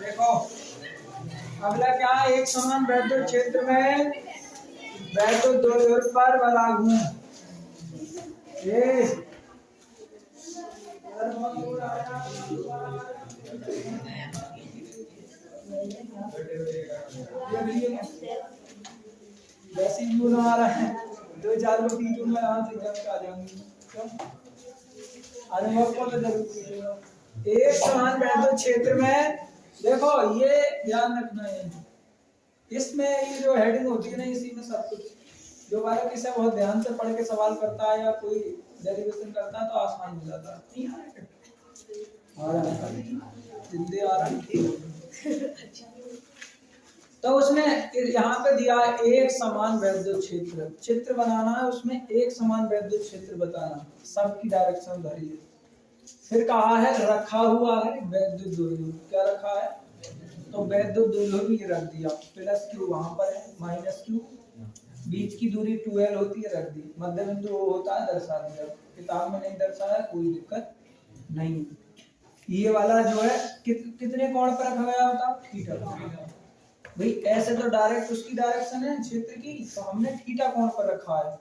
देखो अगला क्या है, एक समान वैद्युत क्षेत्र में वैद्युत द्वैध पर बल लागू है। वैसे ही यूं आ रहा है, दो चार को पीटू में यहाँ से जब आ जाऊंगी क्यों अनुभव को तो जरूर पीटूंगा। एक समान वैद्युत क्षेत्र में देखो ये ध्यान रखना है, इसमें ये जो हेडिंग होती है ना इसी में सब कुछ, जो बालक इसे बहुत ध्यान से पढ़ के सवाल करता है या कोई डेरिवेशन करता है तो आसान हो जाता है। आ रहा है जिंदे आ रहा है। तो उसने यहाँ पे दिया एक समान वैद्युत क्षेत्र, चित्र बनाना है उसमें एक समान वैद्युत क्षेत्र बताना, सबकी डायरेक्शन धरी है। फिर कहा है रखा हुआ है वैद्युत द्विध्रुव, क्या रखा है तो वैद्युत द्विध्रुव भी रख दिया, प्लस क्यू वहां पर है माइनस क्यू, बीच की दूरी 2l होती है रख दी, मध्य बिंदु वो होता है दर्शा दिया, किताब में नहीं दर्शाया कोई दिक्कत नहीं। ये वाला जो है कितने कोण पर रखा गया होता थीटा, भाई ऐसे तो डायरेक्ट उसकी डायरेक्शन है क्षेत्र की, तो हमने थीटा कोण पर रखा है,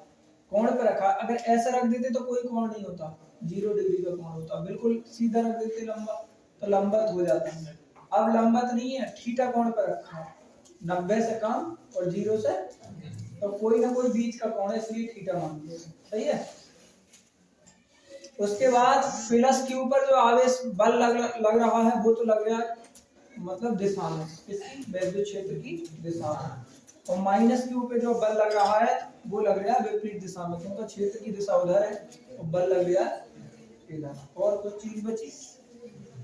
कोण पर रखा। अगर ऐसा रख देते तो कोई कोण नहीं होता, 0 डिग्री का कोण होता, बिल्कुल सीधा रख देते लंबा तो लंबवत हो जाता है। अब लंबवत नहीं है, थीटा कोण पर रखा है, 90 से कम और 0 से, तो कोई ना कोई बीच का कोण है इसलिए थीटा मान लिया, सही है। उसके बाद प्लस क्यू पर जो आवेश बल लग रहा है वो तो लग रहा है मतलब दिशा में, इसकी वैद्युत क्षेत्र की दिशा में, और माइनस क्यू पे जो बल लग रहा है वो लग रहा है विपरीत दिशा में, क्योंकि क्षेत्र की दिशा उधर है और बल लग रहा है इधर। और कुछ चीज बची,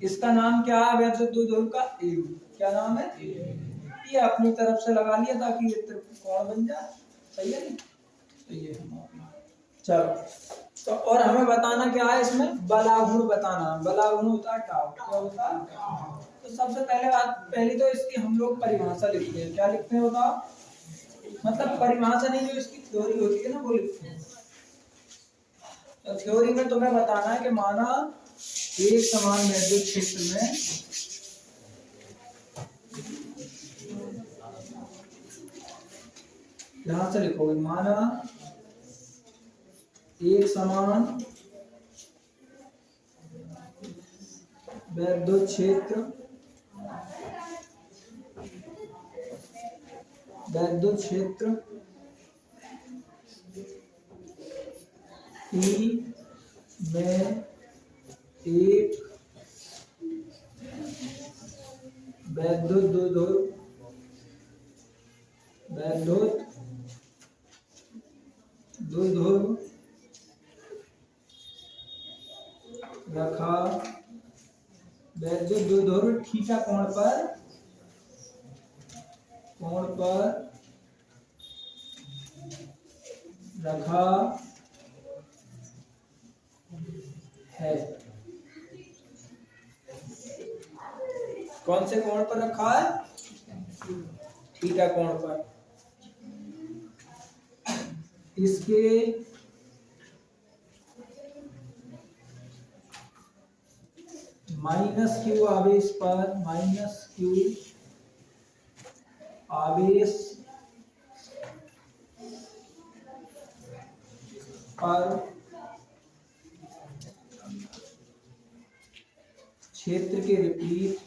इसका नाम क्या है वैद्युत द्विध्रुव का, ए, क्या नाम है, ये अपनी तरफ से लगा लिया ताकि ये त्रिकोण बन जाए, सही है नहीं। तो ये चलो, तो और हमें बताना क्या है इसमें, बलागुण बताना, बलागुण होता है टाउ, क्या होता है। तो सबसे पहली तो इसकी हम लोग परिभाषा लिखते हैं, क्या लिखते हैं बताओ, मतलब परिभाषा नहीं, जो इसकी थ्योरी होती है ना वो लिखते हैं। तो थ्योरी में तुम्हें बताना है कि माना एक समान वैद्युत क्षेत्र में यहां से लिखोगे, माना एक समान वैद्युत क्षेत्र, वैद्युत क्षेत्र ई में एक वैद्युत द्विध्रुव, वैद्युत द्विध्रुव रखा, वैद्युत द्विध्रुव थीटा कोण पर रखा है। कौन से कोण पर रखा है, थीटा कोण पर। इसके माइनस क्यू आवेश पर, माइनस क्यू आवेश पर क्षेत्र के विपरीत,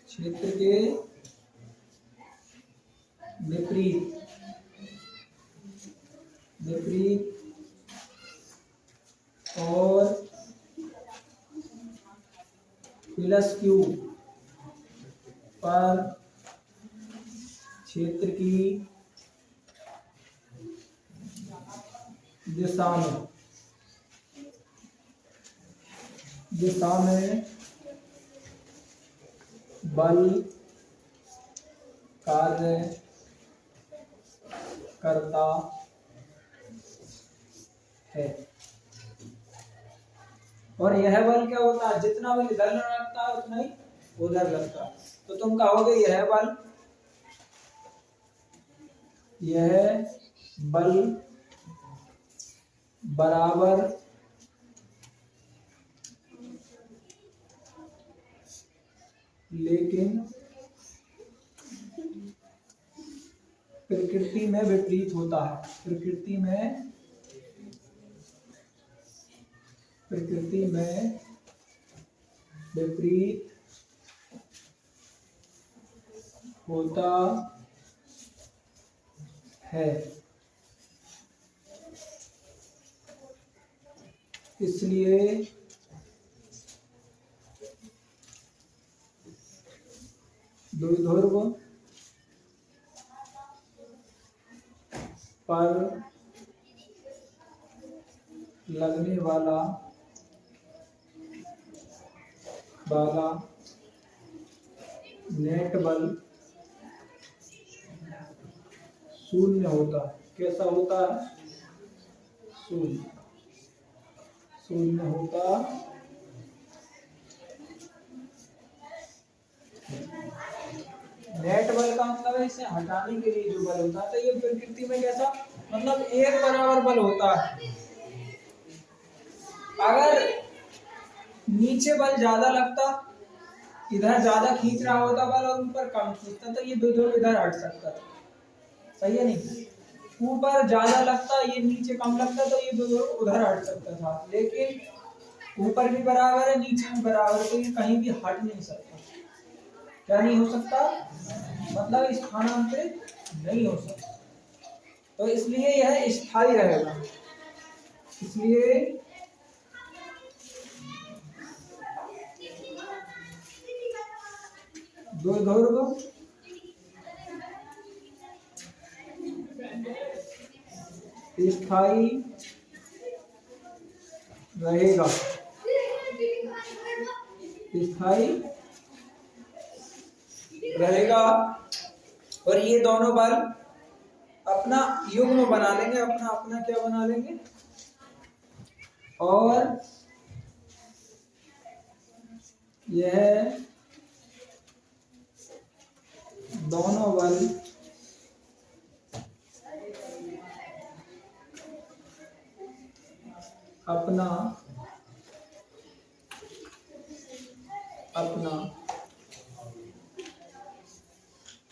क्षेत्र के विपरीत और प्लस क्यू पर क्षेत्र की दिशा में बल कार्य करता है। और यह बल क्या होता है, जितना बल इधर लगता है उतना ही उधर लगता है। तो तुम कहोगे यह बल बराबर लेकिन प्रकृति में विपरीत होता है, प्रकृति में विपरीत होता है, इसलिए द्विध्रुव पर लगने वाला नेट बल शून्य होता है। कैसा होता है? शून्य होता नेट बल का मतलब है इसे हटाने के लिए जो बल होता है, तो ये प्रकृति में कैसा मतलब एक बराबर बल होता है। अगर नीचे बल ज्यादा लगता, इधर ज्यादा खींच रहा होता बल और ऊपर कम खींचता, तो ये दो इधर हट सकता था, सही है नहीं? ऊपर ज्यादा लगता, ये नीचे कम लगता, तो ये दो उधर हट सकता था। लेकिन ऊपर भी बराबर है, नीचे भी बराबर है, तो ये कहीं भी हट नहीं सकता। क्या नहीं हो सकता? मतलब स्थानांतरित नहीं हो सकता। तो इसलिए यह स्थायी रहेगा। इसलिए द्विध्रुव स्थायी रहेगा, स्थायी रहेगा। और ये दोनों बल अपना युग्म बना लेंगे, अपना क्या बना लेंगे, और यह दोनों बल अपना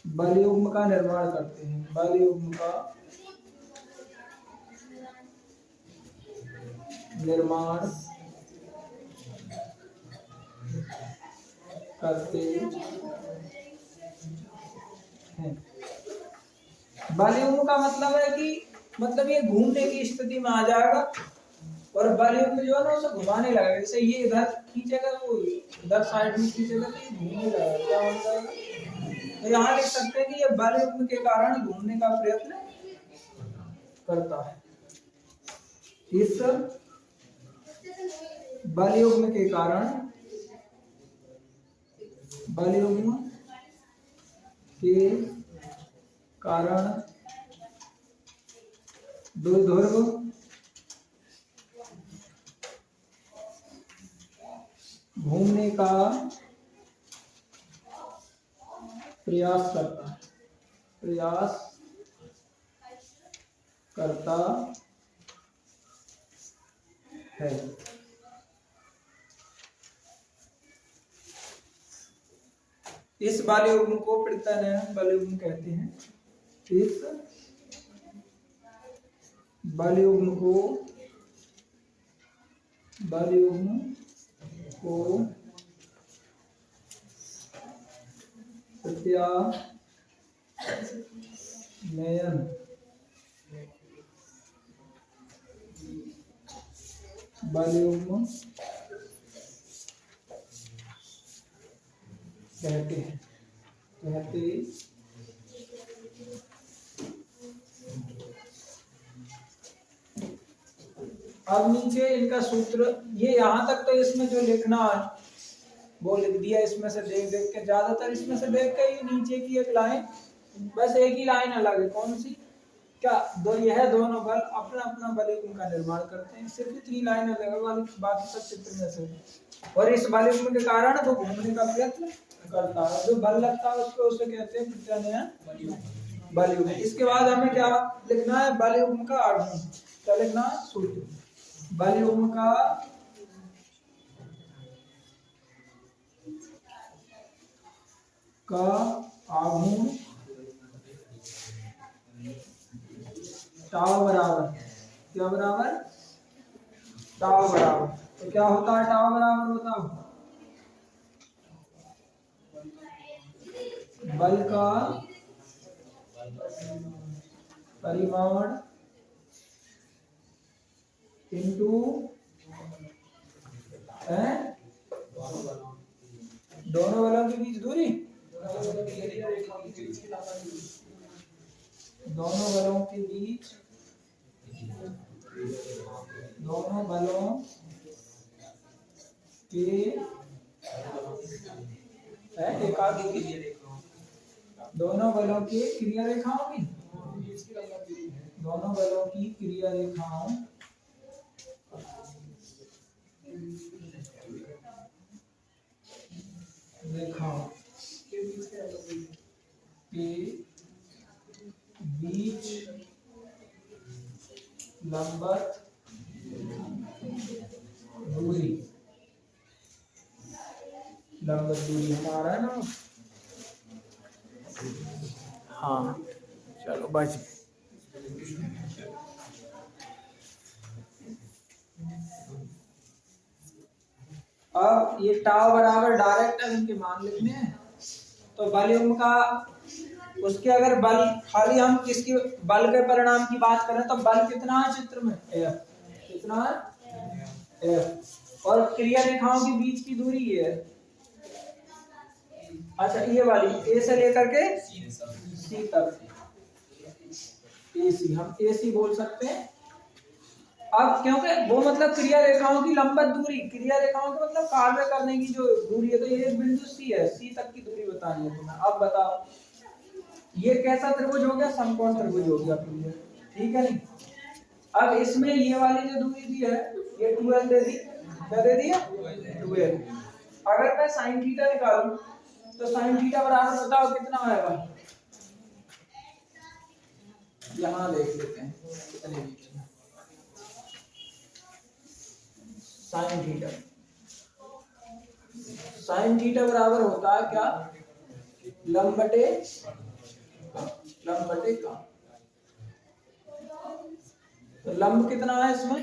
बल युग्म का निर्माण करते हैं, बल युग्म का निर्माण करते हैं। बल युग्म का मतलब है कि मतलब ये घूमने की स्थिति में आ जाएगा, और बल युग्म जो है ना उसे घुमाने लगेगा। जैसे ये इधर खींचेगा, वो इधर साइड में खींचेगा, तो ये घूमने लगेगा। क्या हो जाएगा? तो यहाँ लिख सकते हैं कि ये बल युग्म के कारण घूमने का प्रयत्न करता है। इस बल युग्म के कारण द्विध्रुव घूमने का प्रयास करता है। इस बल युग्म को प्रत्यय बल युग्म कहते हैं। इस बल युग्म को प्रत्यानयन बल युग्म कहते हैं। अब नीचे इनका सूत्र, ये यहाँ तक तो इसमें जो लिखना है वो लिख दिया। इसमें से देख के, ज्यादातर इसमें से देख के ये नीचे की एक लाइन, बस एक ही लाइन अलग है। कौन सी? क्या यह दोनों बल अपना अपना बल युग्म का निर्माण करते हैं। सिर्फ इतनी लाइन अलग, बाकी सब चित्र में से। और इस बल युग्म के कारण वो घूमने का प्रयत्न करता है। जो बल लगता है उसको उसे कहते हैं प्रत्यानयन बल युग्म। इसके बाद हमें क्या लिखना है? बल युग्म का आघूर्ण। क्या लिखना है? सूत्र बल युग्म का आघूर्ण टाउ बराबर क्या बराबर, टाउ बराबर, तो क्या होता है टाउ बराबर बताओ, बल का परिमाण इनटू दोनों बलों के बीच दूरी, दोनों बलों के बीच, दोनों बलों के एक आगे दोनों बलों की क्रिया रेखाओं की, दोनों बलों की क्रिया रेखाओं रेखाओं के बीच लंबवत दूरी, लंबवत दूरी हमारा है ना। हाँ चलो बच गए। अब ये टाउ बराबर डायरेक्ट इनके मान लिखने हैं, तो वॉल्यूम का उसके अगर बल खाली हम किसकी बल के परिणाम की बात करें तो बल कितना है चित्र में, F कितना है F, और क्रिया रेखाओं के बीच की दूरी ये है, अच्छा ये वाली A से लेकर के C तक, AC हम AC बोल सकते हैं। अब क्योंकि वो मतलब क्रिया रेखाओं की लंबवत दूरी, क्रिया रेखाओं का मतलब कार्य करने की जो दूरी है, तो ये एक बिंदु C है, C तक की दूरी बतानी है तुम्हें। अब बताओ ये कैसा त्रिभुज हो गया, समकोण त्रिभुज हो गया क्लियर, ठीक है नहीं। अब इसमें ये वाली जो दूरी दी है ये 2l दे दी, क्या दे दिया 2l। अगर मैं sin थीटा निकालूं तो sin थीटा बराबर बताओ कितना आएगा, यहां देख लेते हैं कितने बीच में sin थीटा, sin थीटा बराबर होता है क्या, लंब बटे का, तो लंब कितना है इसमें,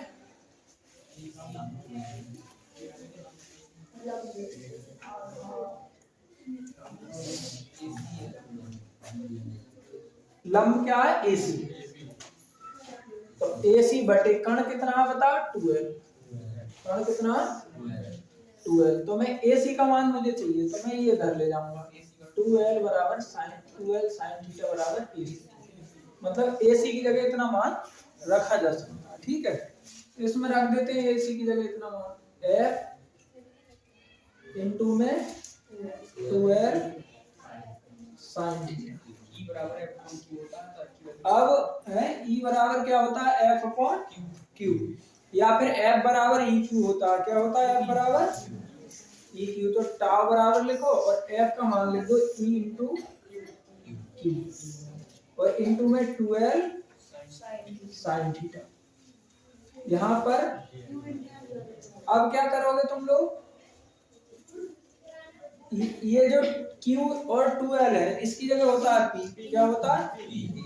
लंब क्या है AC, तो AC बटे कण कितना है बताओ 2l, कण कितना 2l, तो मैं AC का मान मुझे चाहिए तो मैं ये धर ले जाऊंगा 2l बराबर sin 2l sin थीटा बराबर AC, मतलब AC की जगह इतना मान रखा जा सकता है, ठीक है। इसमें रख देते हैं AC की जगह इतना मान F इनटू में 2l sin थीटा, अब है E बराबर क्या होता है F अपॉन Q, या फिर F बराबर EQ होता है, क्या होता है F बराबर EQ, तो टाउ बराबर लिखो और F का मान लिख दो E इंटू Q और इंटू में 2l sin थीटा। यहाँ पर अब क्या करोगे तुम लोग, ये जो Q और 2l है इसकी जगह होता है P, क्या होता है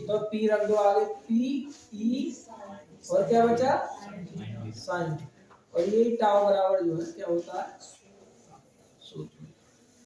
तो P रख दो आगे, P E और क्या बचा sin, और ये टाउ बराबर जो है क्या होता है